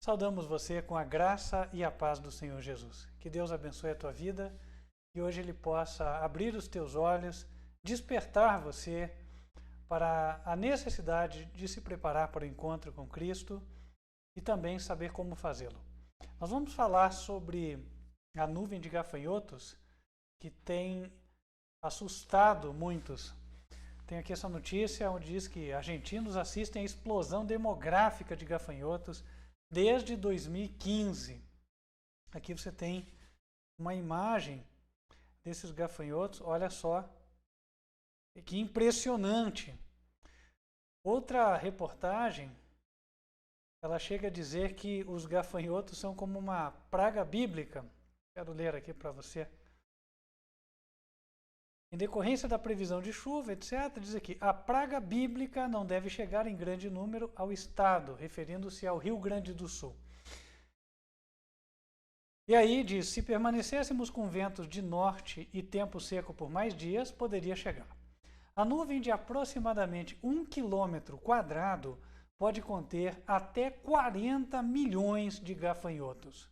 Saudamos você com a graça e a paz do Senhor Jesus. Que Deus abençoe a tua vida e hoje Ele possa abrir os teus olhos, despertar você para a necessidade de se preparar para o encontro com Cristo e também saber como fazê-lo. Nós vamos falar sobre a nuvem de gafanhotos que tem assustado muitos. Tem aqui essa notícia onde diz que argentinos assistem à explosão demográfica de gafanhotos desde 2015. Aqui você tem uma imagem desses gafanhotos, olha só, que impressionante. Outra reportagem, ela chega a dizer que os gafanhotos são como uma praga bíblica. Quero ler aqui para você. Em decorrência da previsão de chuva, etc., diz aqui, a praga bíblica não deve chegar em grande número ao estado, referindo-se ao Rio Grande do Sul. E aí diz, se permanecêssemos com ventos de norte e tempo seco por mais dias, poderia chegar. A nuvem de aproximadamente 1 quilômetro quadrado pode conter até 40 milhões de gafanhotos.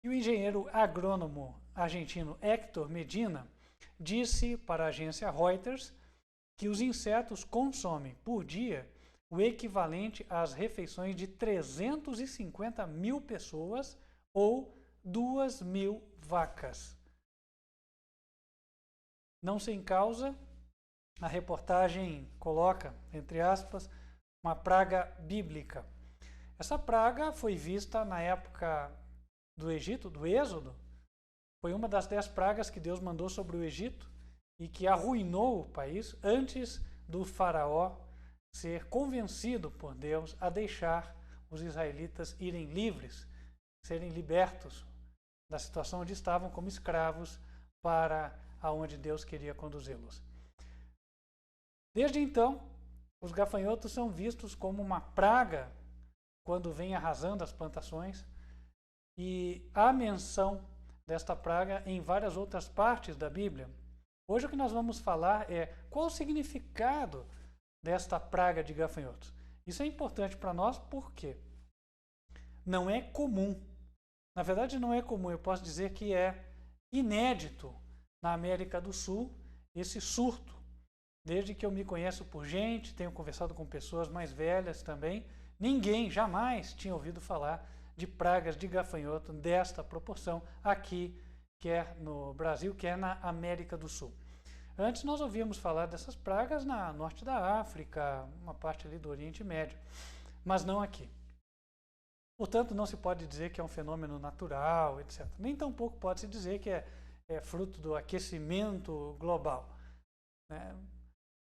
E o engenheiro agrônomo argentino Héctor Medina disse para a agência Reuters que os insetos consomem por dia o equivalente às refeições de 350 mil pessoas ou 2.000 vacas. Não sem causa, a reportagem coloca, entre aspas, uma praga bíblica. Essa praga foi vista na época do Egito, do Êxodo. Foi uma das 10 pragas que Deus mandou sobre o Egito e que arruinou o país antes do faraó ser convencido por Deus a deixar os israelitas irem livres, serem libertos da situação onde estavam como escravos para aonde Deus queria conduzi-los. Desde então, os gafanhotos são vistos como uma praga quando vem arrasando as plantações e há menção desta praga em várias outras partes da Bíblia. Hoje o que nós vamos falar é qual o significado desta praga de gafanhotos. Isso é importante para nós porque não é comum. Na verdade não é comum, eu posso dizer que é inédito na América do Sul esse surto. Desde que eu me conheço por gente, tenho conversado com pessoas mais velhas também, ninguém jamais tinha ouvido falar de pragas de gafanhoto desta proporção aqui, quer no Brasil, quer na América do Sul. Antes nós ouvíamos falar dessas pragas na norte da África, uma parte ali do Oriente Médio, mas não aqui. Portanto, não se pode dizer que é um fenômeno natural, etc. Nem tampouco pode-se dizer que é fruto do aquecimento global.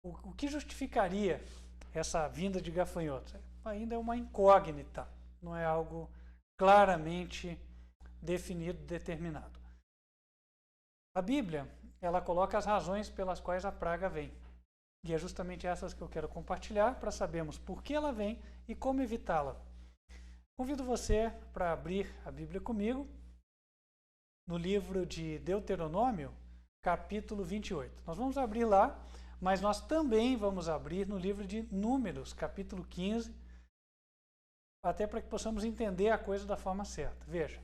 O que justificaria essa vinda de gafanhotos? Ainda é uma incógnita, não é algo claramente definido, determinado. A Bíblia, ela coloca as razões pelas quais a praga vem. E é justamente essas que eu quero compartilhar para sabermos por que ela vem e como evitá-la. Convido você para abrir a Bíblia comigo no livro de Deuteronômio, capítulo 28. Nós vamos abrir lá, mas nós também vamos abrir no livro de Números, capítulo 15, até para que possamos entender a coisa da forma certa. Veja,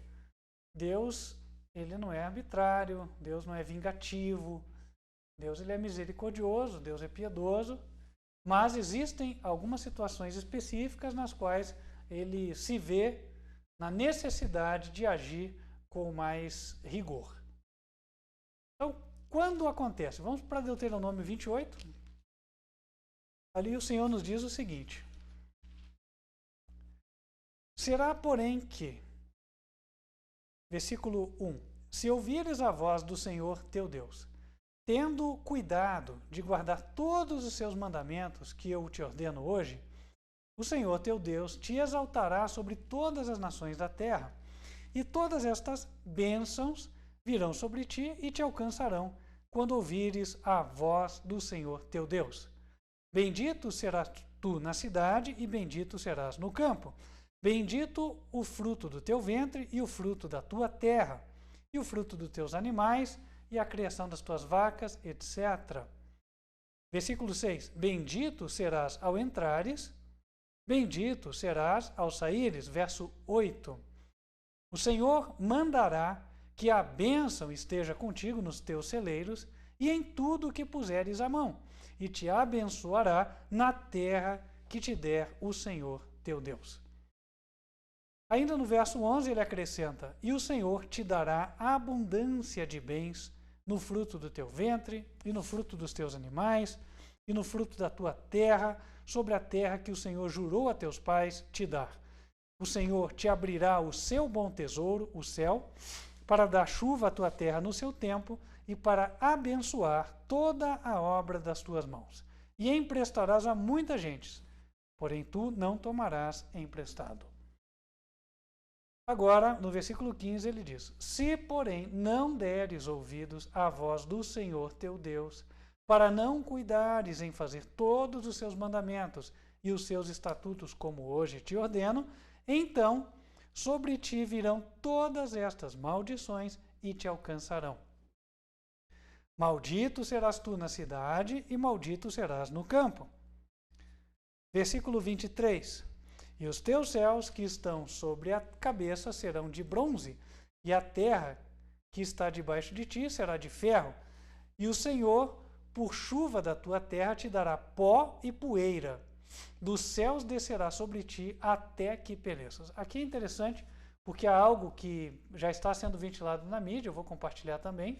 Deus, ele não é arbitrário, Deus não é vingativo, Deus ele é misericordioso, Deus é piedoso, mas existem algumas situações específicas nas quais ele se vê na necessidade de agir com mais rigor. Então, quando acontece? Vamos para Deuteronômio 28. Ali o Senhor nos diz o seguinte: será, porém, que, versículo 1, se ouvires a voz do Senhor teu Deus, tendo cuidado de guardar todos os seus mandamentos que eu te ordeno hoje, o Senhor teu Deus te exaltará sobre todas as nações da terra, e todas estas bênçãos virão sobre ti e te alcançarão quando ouvires a voz do Senhor teu Deus. Bendito serás tu na cidade e bendito serás no campo. Bendito o fruto do teu ventre e o fruto da tua terra, e o fruto dos teus animais e a criação das tuas vacas, etc. Versículo 6. Bendito serás ao entrares, Bendito serás ao saíres. Verso 8. O Senhor mandará que a bênção esteja contigo nos teus celeiros e em tudo o que puseres a mão, e te abençoará na terra que te der o Senhor teu Deus. Ainda no verso 11 ele acrescenta: e o Senhor te dará abundância de bens no fruto do teu ventre, e no fruto dos teus animais, e no fruto da tua terra, sobre a terra que o Senhor jurou a teus pais te dar. O Senhor te abrirá o seu bom tesouro, o céu, para dar chuva à tua terra no seu tempo, e para abençoar toda a obra das tuas mãos. E emprestarás a muita gente, porém tu não tomarás emprestado. Agora, no versículo 15, ele diz: se, porém, não deres ouvidos à voz do Senhor teu Deus, para não cuidares em fazer todos os seus mandamentos e os seus estatutos, como hoje te ordeno, então sobre ti virão todas estas maldições e te alcançarão. Maldito serás tu na cidade e maldito serás no campo. Versículo 23. E os teus céus que estão sobre a cabeça serão de bronze, e a terra que está debaixo de ti será de ferro. E o Senhor, por chuva da tua terra, te dará pó e poeira. Dos céus descerá sobre ti até que pereças. Aqui é interessante, porque há algo que já está sendo ventilado na mídia, eu vou compartilhar também.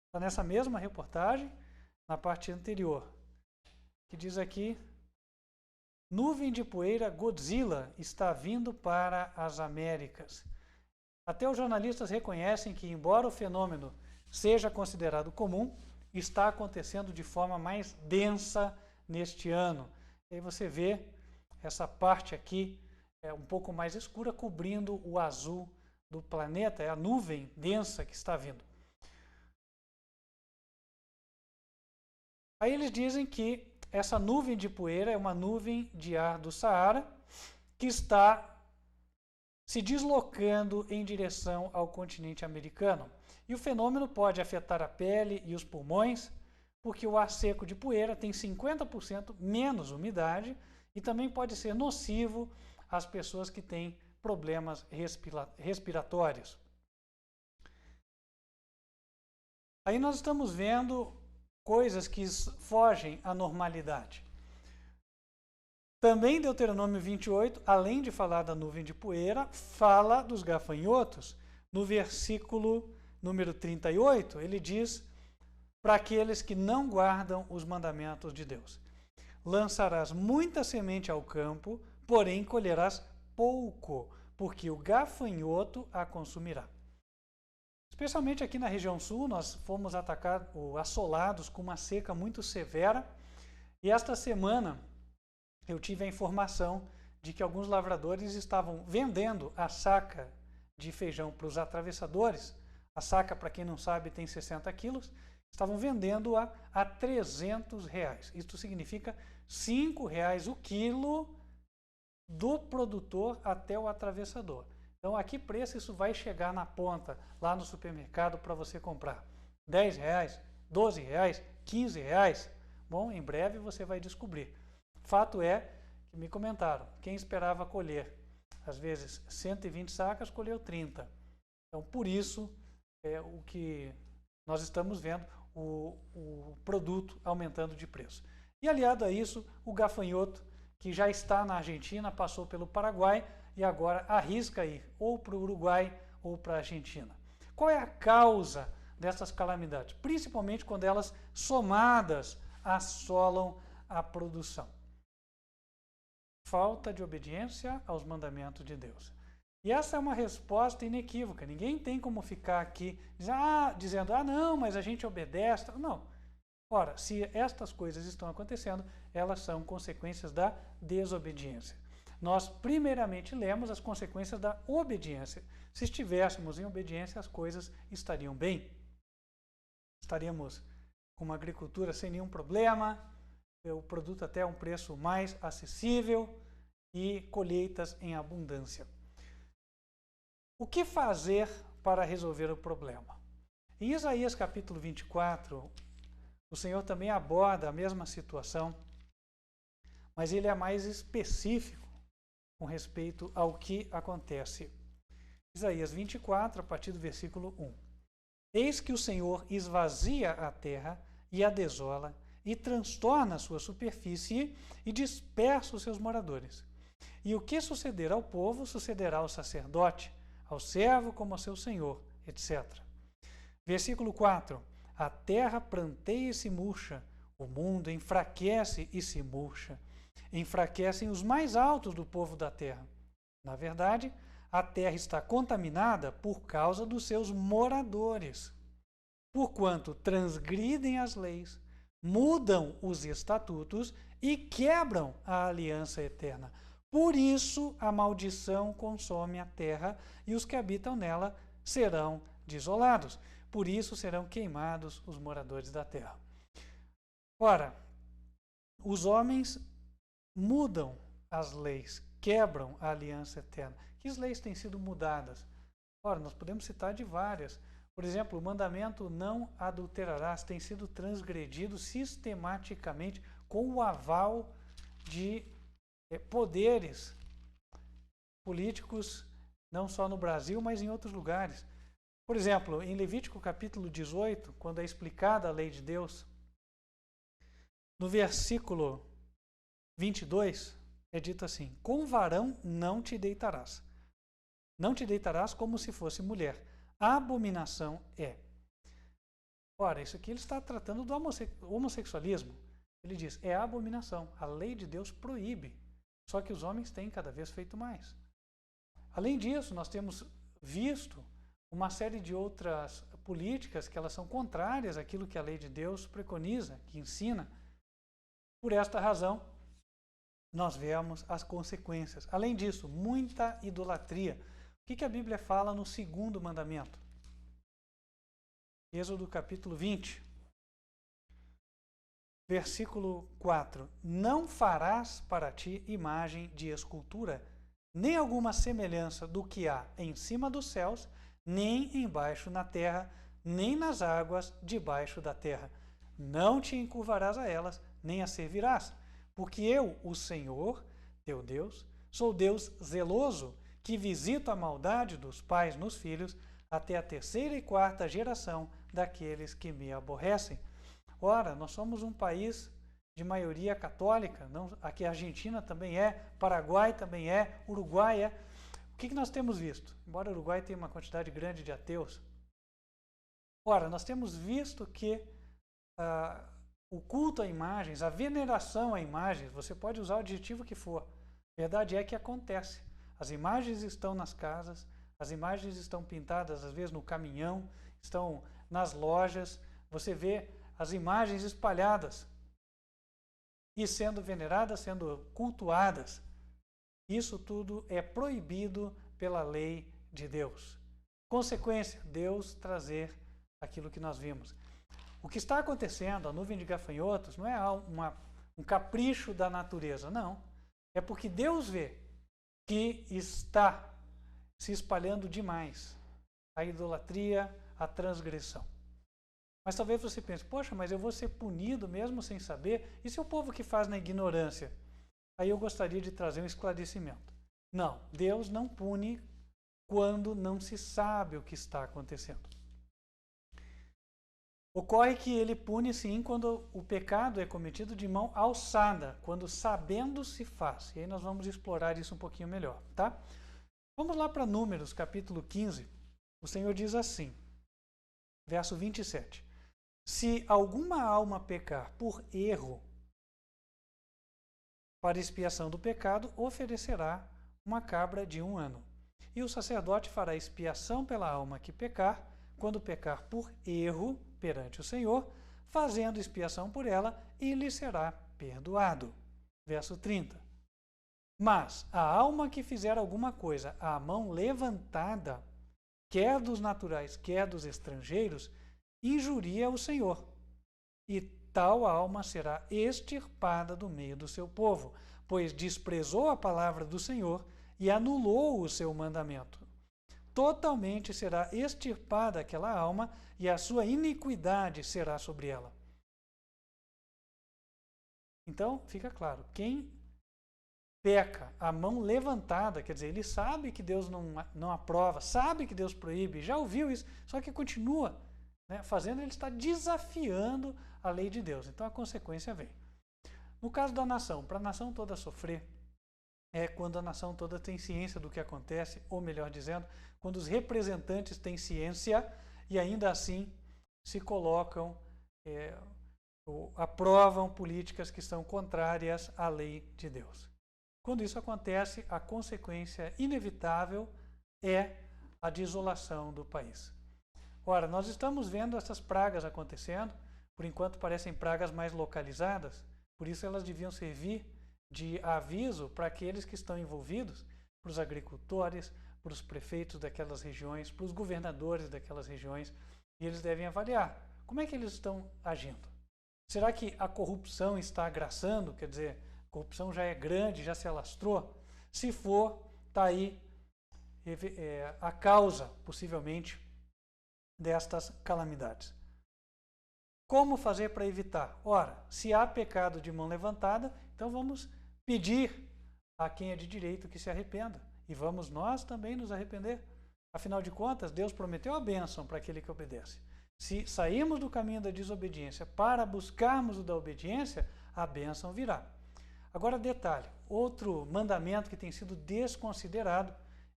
Está nessa mesma reportagem, na parte anterior, que diz aqui: nuvem de poeira, Godzilla está vindo para as Américas. Até os jornalistas reconhecem que, embora o fenômeno seja considerado comum, está acontecendo de forma mais densa neste ano. E aí você vê essa parte aqui um pouco mais escura, cobrindo o azul do planeta, é a nuvem densa que está vindo. Aí eles dizem que essa nuvem de poeira é uma nuvem de ar do Saara que está se deslocando em direção ao continente americano. E o fenômeno pode afetar a pele e os pulmões, porque o ar seco de poeira tem 50% menos umidade e também pode ser nocivo às pessoas que têm problemas respiratórios. Aí nós estamos vendo coisas que fogem à normalidade. Também Deuteronômio 28, além de falar da nuvem de poeira, fala dos gafanhotos. No versículo número 38, ele diz para aqueles que não guardam os mandamentos de Deus: lançarás muita semente ao campo, porém colherás pouco, porque o gafanhoto a consumirá. Especialmente aqui na região sul, nós fomos assolados com uma seca muito severa, e esta semana eu tive a informação de que alguns lavradores estavam vendendo a saca de feijão para os atravessadores. A saca, para quem não sabe, tem 60 quilos. Estavam vendendo-a a R$300. Isto significa R$5 o quilo do produtor até o atravessador. Então, a que preço isso vai chegar na ponta, lá no supermercado, para você comprar? R$10, R$12, R$15? Bom, em breve você vai descobrir. Fato é que me comentaram, quem esperava colher, às vezes, 120 sacas, colheu 30. Então, por isso, é o que nós estamos vendo, o produto aumentando de preço. E aliado a isso, o gafanhoto, que já está na Argentina, passou pelo Paraguai e agora arrisca ir ou para o Uruguai ou para a Argentina. Qual é a causa dessas calamidades? Principalmente quando elas, somadas, assolam a produção. Falta de obediência aos mandamentos de Deus. E essa é uma resposta inequívoca. Ninguém tem como ficar aqui dizendo, não, mas a gente obedece. Não. Ora, se estas coisas estão acontecendo, elas são consequências da desobediência. Nós, primeiramente, lemos as consequências da obediência. Se estivéssemos em obediência, as coisas estariam bem. Estaríamos com uma agricultura sem nenhum problema, o produto até a um preço mais acessível e colheitas em abundância. O que fazer para resolver o problema? Em Isaías capítulo 24, o Senhor também aborda a mesma situação, mas ele é mais específico com respeito ao que acontece. Isaías 24, a partir do versículo 1. Eis que o Senhor esvazia a terra e a desola, e transtorna a sua superfície e dispersa os seus moradores. E o que suceder ao povo, sucederá ao sacerdote, ao servo como ao seu senhor, etc. Versículo 4. A terra pranteia e se murcha, o mundo enfraquece e se murcha. Enfraquecem os mais altos do povo da terra. Na verdade, a terra está contaminada por causa dos seus moradores, porquanto transgridem as leis, mudam os estatutos e quebram a aliança eterna. Por isso a maldição consome a terra e os que habitam nela serão desolados. Por isso serão queimados os moradores da terra. Ora, os homens mudam as leis, quebram a aliança eterna. Que leis têm sido mudadas? Ora, nós podemos citar de várias. Por exemplo, o mandamento não adulterarás tem sido transgredido sistematicamente com o aval de poderes políticos, não só no Brasil, mas em outros lugares. Por exemplo, em Levítico capítulo 18, quando é explicada a lei de Deus, no versículo 22, é dito assim: com varão não te deitarás. Não te deitarás como se fosse mulher. Abominação é. Ora, isso aqui ele está tratando do homossexualismo. Ele diz, é abominação. A lei de Deus proíbe. Só que os homens têm cada vez feito mais. Além disso, nós temos visto uma série de outras políticas que elas são contrárias àquilo que a lei de Deus preconiza, que ensina. Por esta razão, nós vemos as consequências. Além disso, muita idolatria. O que a Bíblia fala no segundo mandamento? Êxodo capítulo 20, versículo 4. Não farás para ti imagem de escultura, nem alguma semelhança do que há em cima dos céus, nem embaixo na terra, nem nas águas debaixo da terra. Não te encurvarás a elas, nem as servirás, porque eu, o Senhor, teu Deus, sou Deus zeloso, que visito a maldade dos pais nos filhos, até a terceira e quarta geração daqueles que me aborrecem. Ora, nós somos um país de maioria católica, não, aqui a Argentina também é, Paraguai também é, Uruguai é. O que nós temos visto? Embora o Uruguai tenha uma quantidade grande de ateus, ora, nós temos visto que o culto a imagens, a veneração a imagens, você pode usar o adjetivo que for, a verdade é que acontece. As imagens estão nas casas, as imagens estão pintadas às vezes no caminhão, estão nas lojas, você vê as imagens espalhadas e sendo veneradas, sendo cultuadas. Isso tudo é proibido pela lei de Deus. Consequência, Deus trazer aquilo que nós vimos. O que está acontecendo, a nuvem de gafanhotos, não é um capricho da natureza, não. É porque Deus vê que está se espalhando demais a idolatria, a transgressão. Mas talvez você pense, poxa, mas eu vou ser punido mesmo sem saber? E se o povo que faz na ignorância? Aí eu gostaria de trazer um esclarecimento. Não, Deus não pune quando não se sabe o que está acontecendo. Ocorre que ele pune sim quando o pecado é cometido de mão alçada, quando sabendo se faz. E aí nós vamos explorar isso um pouquinho melhor, tá? Vamos lá para Números, capítulo 15. O Senhor diz assim, verso 27. Se alguma alma pecar por erro, para expiação do pecado, oferecerá uma cabra de 1 ano. E o sacerdote fará expiação pela alma que pecar, quando pecar por erro perante o Senhor, fazendo expiação por ela, e lhe será perdoado. Verso 30. Mas a alma que fizer alguma coisa à mão levantada, quer dos naturais, quer dos estrangeiros, injuria o Senhor, e tal alma será extirpada do meio do seu povo, pois desprezou a palavra do Senhor e anulou o seu mandamento. Totalmente será extirpada aquela alma, e a sua iniquidade será sobre ela. Então, fica claro, quem peca, a mão levantada, quer dizer, ele sabe que Deus não aprova, sabe que Deus proíbe, já ouviu isso, só que continua, né, fazendo, ele está desafiando a lei de Deus. Então a consequência vem. No caso da nação, para a nação toda sofrer, é quando a nação toda tem ciência do que acontece, ou melhor dizendo, quando os representantes têm ciência e ainda assim se colocam, aprovam políticas que são contrárias à lei de Deus. Quando isso acontece, a consequência inevitável é a desolação do país. Ora, nós estamos vendo essas pragas acontecendo, por enquanto parecem pragas mais localizadas, por isso elas deviam servir de aviso para aqueles que estão envolvidos, para os agricultores, para os prefeitos daquelas regiões, para os governadores daquelas regiões, e eles devem avaliar como é que eles estão agindo. Será que a corrupção está agraçando? Quer dizer, a corrupção já é grande, já se alastrou? Se for, está aí a causa, possivelmente, destas calamidades. Como fazer para evitar? Ora, se há pecado de mão levantada, então vamos pedir a quem é de direito que se arrependa. E vamos nós também nos arrepender. Afinal de contas, Deus prometeu a bênção para aquele que obedece. Se sairmos do caminho da desobediência para buscarmos o da obediência, a bênção virá. Agora, detalhe, outro mandamento que tem sido desconsiderado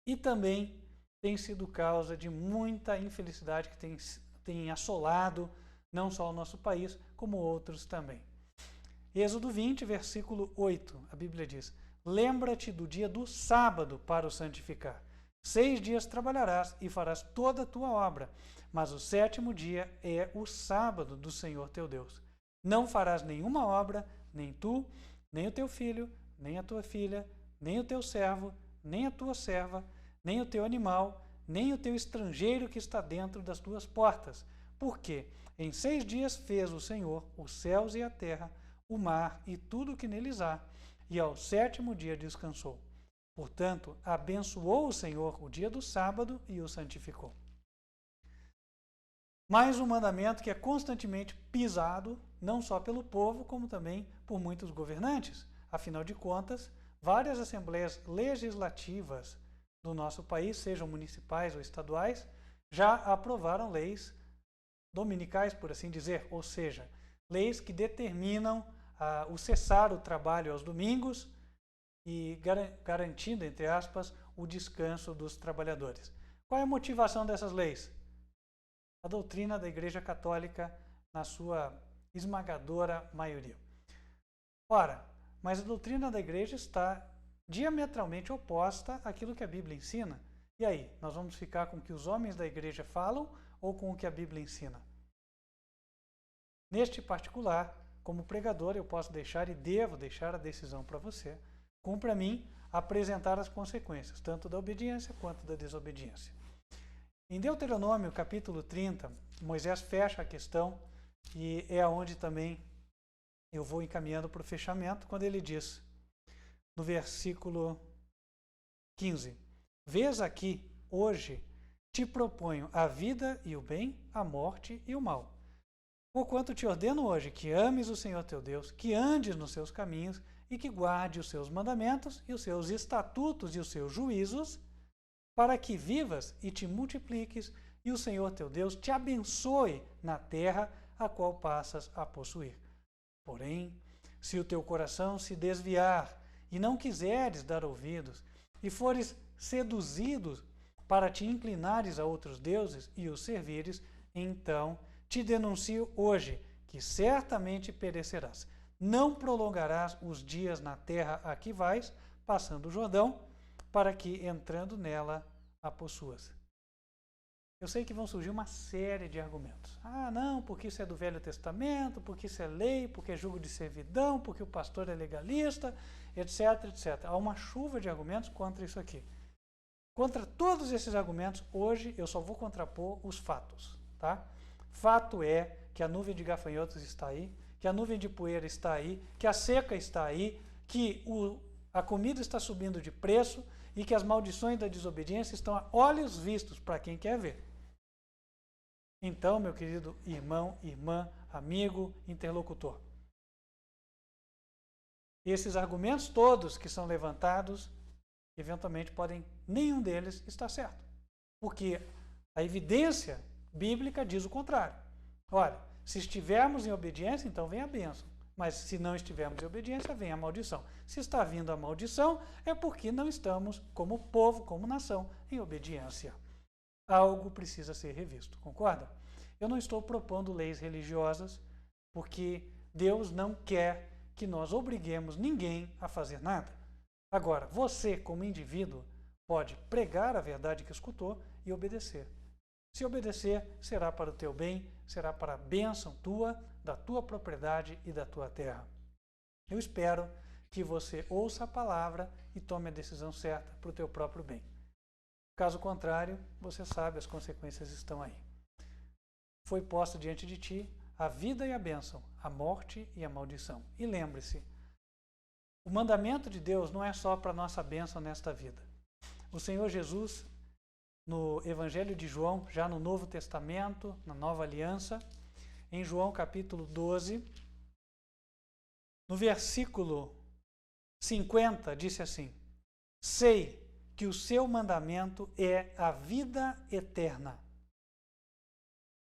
e também tem sido causa de muita infelicidade que tem assolado não só o nosso país, como outros também. Êxodo 20, versículo 8, a Bíblia diz: lembra-te do dia do sábado para o santificar. 6 dias trabalharás e farás toda a tua obra, mas o 7º dia é o sábado do Senhor teu Deus. Não farás nenhuma obra, nem tu, nem o teu filho, nem a tua filha, nem o teu servo, nem a tua serva, nem o teu animal, nem o teu estrangeiro que está dentro das tuas portas. Porque em 6 dias fez o Senhor os céus e a terra, o mar e tudo o que neles há, e ao 7º dia descansou. Portanto, abençoou o Senhor o dia do sábado e o santificou. Mais um mandamento que é constantemente pisado, não só pelo povo, como também por muitos governantes. Afinal de contas, várias assembleias legislativas do nosso país, sejam municipais ou estaduais, já aprovaram leis dominicais, por assim dizer, ou seja, leis que determinam o cessar o trabalho aos domingos e garantindo, entre aspas, o descanso dos trabalhadores. Qual é a motivação dessas leis? A doutrina da Igreja Católica na sua esmagadora maioria. Ora, mas a doutrina da Igreja está diametralmente oposta àquilo que a Bíblia ensina. E aí, nós vamos ficar com o que os homens da Igreja falam ou com o que a Bíblia ensina? Neste particular, como pregador, eu posso deixar e devo deixar a decisão para você. Cumpre a mim apresentar as consequências, tanto da obediência quanto da desobediência. Em Deuteronômio, capítulo 30, Moisés fecha a questão e é onde também eu vou encaminhando para o fechamento, quando ele diz, no versículo 15, vês aqui, hoje, te proponho a vida e o bem, a morte e o mal. Porquanto te ordeno hoje que ames o Senhor teu Deus, que andes nos seus caminhos e que guarde os seus mandamentos e os seus estatutos e os seus juízos, para que vivas e te multipliques e o Senhor teu Deus te abençoe na terra a qual passas a possuir. Porém, se o teu coração se desviar e não quiseres dar ouvidos e fores seduzido para te inclinares a outros deuses e os servires, então te denuncio hoje que certamente perecerás. Não prolongarás os dias na terra a que vais, passando o Jordão, para que, entrando nela, a possuas. Eu sei que vão surgir uma série de argumentos. Ah, não, porque isso é do Velho Testamento, porque isso é lei, porque é jugo de servidão, porque o pastor é legalista, etc, etc. Há uma chuva de argumentos contra isso aqui. Contra todos esses argumentos, hoje eu só vou contrapor os fatos, tá? Fato é que a nuvem de gafanhotos está aí, que a nuvem de poeira está aí, que a seca está aí, que a comida está subindo de preço e que as maldições da desobediência estão a olhos vistos para quem quer ver. Então, meu querido irmão, irmã, amigo, interlocutor, Esses argumentos todos que são levantados, eventualmente nenhum deles está certo. Porque a evidência bíblica diz o contrário. Olha, se estivermos em obediência, então vem a bênção. Mas se não estivermos em obediência, vem a maldição. Se está vindo a maldição, é porque não estamos, como povo, como nação, em obediência. Algo precisa ser revisto, concorda? Eu não estou propondo leis religiosas, porque Deus não quer que nós obriguemos ninguém a fazer nada. Agora, você, como indivíduo, pode pregar a verdade que escutou e obedecer. Se obedecer, será para o teu bem, será para a bênção tua, da tua propriedade e da tua terra. Eu espero que você ouça a palavra e tome a decisão certa para o teu próprio bem. Caso contrário, você sabe, as consequências estão aí. Foi posto diante de ti a vida e a bênção, a morte e a maldição. E lembre-se, o mandamento de Deus não é só para a nossa bênção nesta vida. O Senhor Jesus, no Evangelho de João, já no Novo Testamento, na Nova Aliança, em João capítulo 12, no versículo 50, disse assim: sei que o seu mandamento é a vida eterna.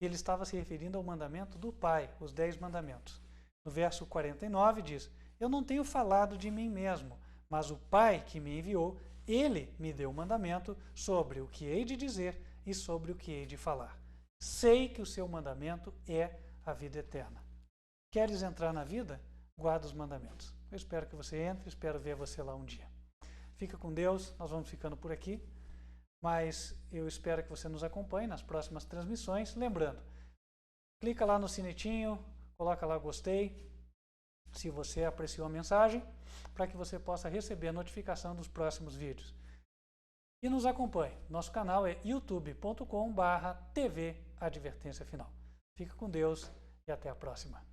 Ele estava se referindo ao mandamento do Pai, os 10 mandamentos. No verso 49 diz: eu não tenho falado de mim mesmo, mas o Pai que me enviou, ele me deu o mandamento sobre o que hei de dizer e sobre o que hei de falar. Sei que o seu mandamento é a vida eterna. Queres entrar na vida? Guarda os mandamentos. Eu espero que você entre, espero ver você lá um dia. Fica com Deus, nós vamos ficando por aqui, mas eu espero que você nos acompanhe nas próximas transmissões. Lembrando, clica lá no sinetinho, coloca lá gostei, se você apreciou a mensagem, para que você possa receber a notificação dos próximos vídeos. E nos acompanhe. Nosso canal é youtube.com/TV Advertência Final. Fica com Deus e até a próxima.